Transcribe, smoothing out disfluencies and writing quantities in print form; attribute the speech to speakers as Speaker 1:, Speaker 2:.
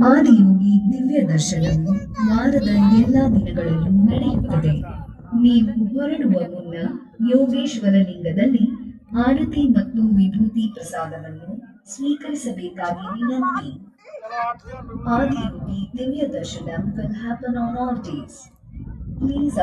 Speaker 1: ಆದಿಯೋಗಿ ದಿವ್ಯ ದರ್ಶನವು ವಾರದ ಎಲ್ಲಾ ದಿನಗಳಲ್ಲೂ ನಡೆಯುತ್ತದೆ. ನೀವು ಹೊರಡುವ ಮುನ್ನ ಯೋಗೇಶ್ವರ ಲಿಂಗದಲ್ಲಿ ಆರತಿ ಮತ್ತು ವಿಭೂತಿ ಪ್ರಸಾದವನ್ನು ಸ್ವೀಕರಿಸಬೇಕಾಗಿ ವಿನಂತಿ. ಆದಿಯೋಗಿ ದಿವ್ಯ ದರ್ಶನಂ will happen on all days. Please